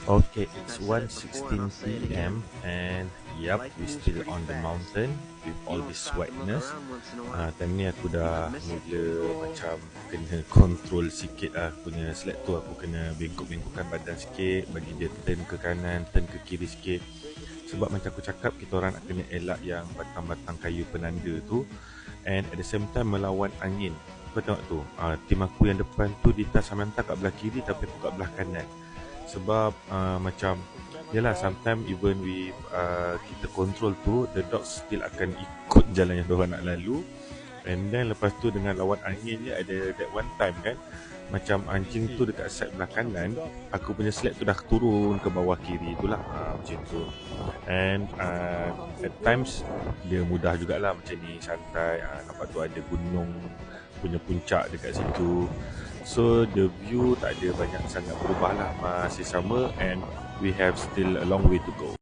Okay, it's 1:16 p.m. and yep, we still on the mountain with all this wetness. Time ni aku dah mula macam kena control sikit lah punya sled tu. Aku kena bengkok-bengkokkan badan sikit, bagi dia turn ke kanan, turn ke kiri sikit. Sebab macam aku cakap, kita orang nak kena elak yang batang-batang kayu penanda tu, and at the same time melawan angin. Kau tengok tu, tim aku yang depan tu Dita Samantha kat belah kiri, tapi aku kat belah kanan. Sebab macam yalah, sometimes even with kita control tu, the dogs still akan ikut jalan yang diorang nak lalu. And then lepas tu dengan lawan angin je, ada that one time kan, macam anjing tu dekat side belah kanan, aku punya sled tu dah turun ke bawah kiri tu lah, macam tu. And at times dia mudah jugalah macam ni, santai. Nampak tu ada gunung punya puncak dekat situ. So the view tak ada banyak sangat berubah lah, masih sama, and we have still a long way to go.